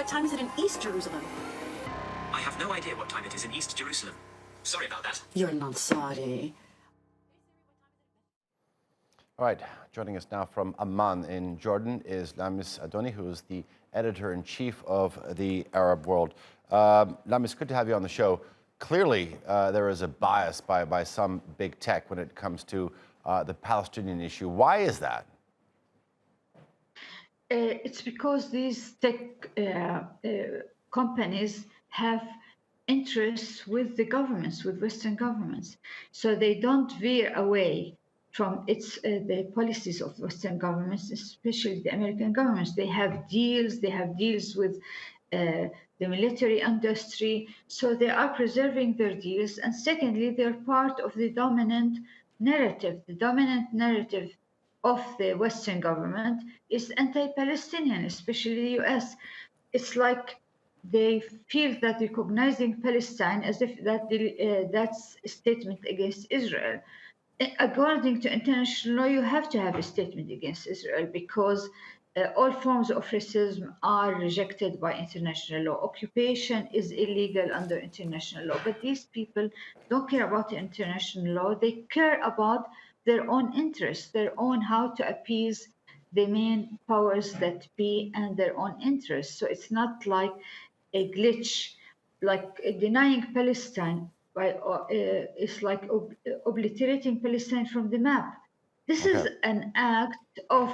time is it in East Jerusalem? I have no idea what time it is in East Jerusalem. Sorry about that. You're not sorry. All right, joining us now from Amman in Jordan is Lamis Adoni, who is the editor-in-chief of the Arab World. Lamis, good to have you on the show. Clearly, there is a bias by some big tech when it comes to the Palestinian issue. Why is that? It's because these tech companies have interests with the governments, with Western governments. So they don't veer away from the policies of Western governments, especially the American governments. They have deals with the military industry. So they are preserving their deals. And secondly, they're part of the dominant narrative. The dominant narrative of the Western government is anti-Palestinian, especially the US. It's like they feel that recognizing Palestine as if that's a statement against Israel. According to international law, you have to have a statement against Israel because all forms of racism are rejected by international law. Occupation is illegal under international law, but these people don't care about the international law. They care about their own interests, their own how to appease the main powers that be and their own interests. So it's not like a glitch, like denying Palestine it's like obliterating Palestine from the map. This is an act of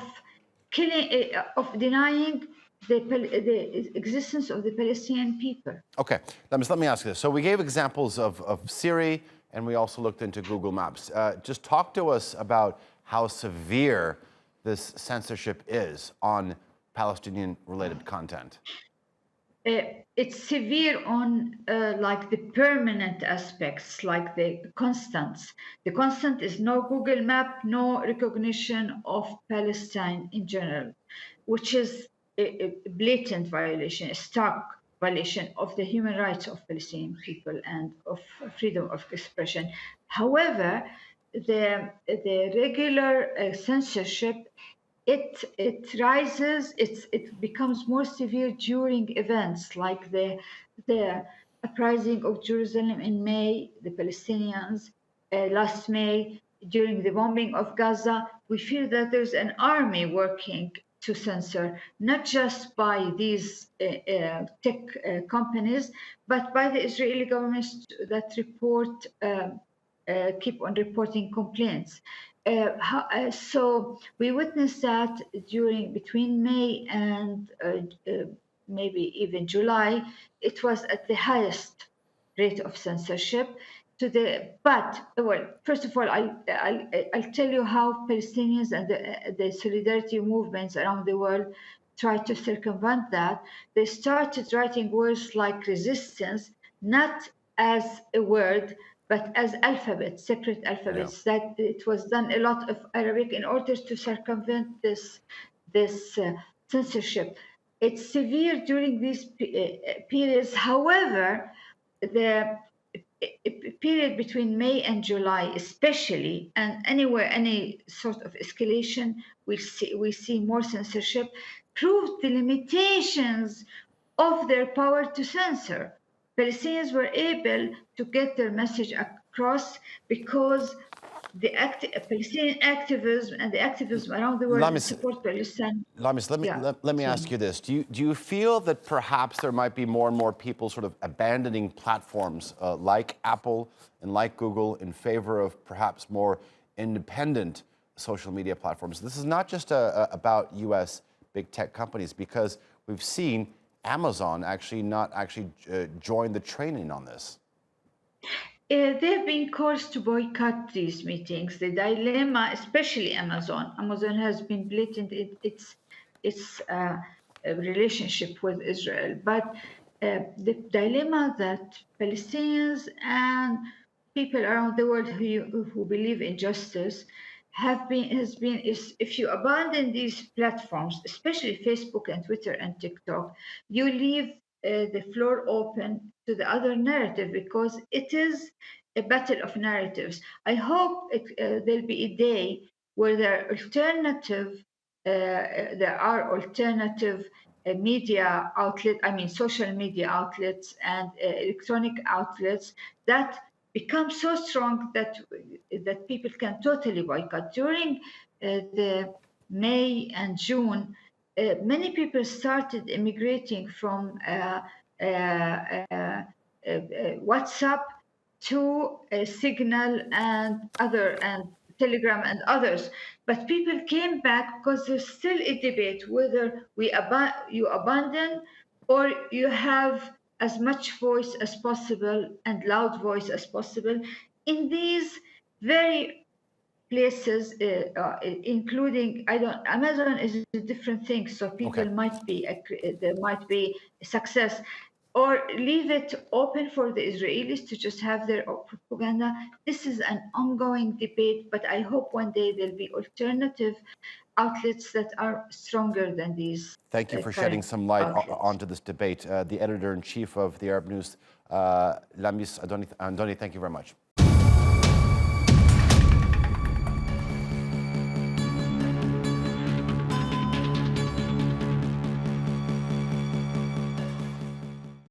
killing, of denying the existence of the Palestinian people. Okay, let me ask you this. So we gave examples of Siri, and we also looked into Google Maps. Just talk to us about how severe this censorship is on Palestinian-related content. It's severe on like the permanent aspects, like the constants. The constant is no Google Map, no recognition of Palestine in general, which is a blatant violation, a stark violation of the human rights of Palestinian people and of freedom of expression. However, the regular censorship, it rises, it becomes more severe during events like the uprising of Jerusalem in May, the Palestinians last May, during the bombing of Gaza. We feel that there's an army working to censor, not just by these tech companies, but by the Israeli government that report, keep on reporting complaints. So we witnessed that between May and maybe even July, it was at the highest rate of censorship. Well, first of all, I'll tell you how Palestinians and the solidarity movements around the world try to circumvent that. They started writing words like resistance, not as a word, but as alphabets, separate alphabets. Yeah. That it was done a lot of Arabic in order to circumvent this censorship. It's severe during these periods. However, the period between May and July, especially, and anywhere any sort of escalation, we see more censorship, proved the limitations of their power to censor. Palestinians were able to get their message across because the Palestinian activism and the activism around the world support Palestine. Lamis, let me ask you this. Do you feel that perhaps there might be more and more people sort of abandoning platforms like Apple and like Google in favor of perhaps more independent social media platforms? This is not just about U.S. big tech companies, because we've seen Amazon not join the training on this. There have been calls to boycott these meetings. The dilemma, especially Amazon has been blatant in its relationship with Israel. But the dilemma that Palestinians and people around the world who believe in justice has been is if you abandon these platforms, especially Facebook and Twitter and TikTok, you leave the floor open to the other narrative, because it is a battle of narratives. I hope there'll be a day where there are alternative media outlet, I mean social media outlets and electronic outlets that become so strong that people can totally boycott. During the May and June, many people started immigrating from WhatsApp to Signal and Telegram and others. But people came back because there's still a debate whether you abandon or you have as much voice as possible and loud voice as possible in these very places, including Amazon is a different thing, so people Okay. might be there might be success, or leave it open for the Israelis to just have their own propaganda. This is an ongoing debate, but I hope one day there'll be alternative outlets that are stronger than these Thank you for shedding current some light outlets. onto this debate. The editor-in-chief of the Arab News, Lamis Andoni, thank you very much.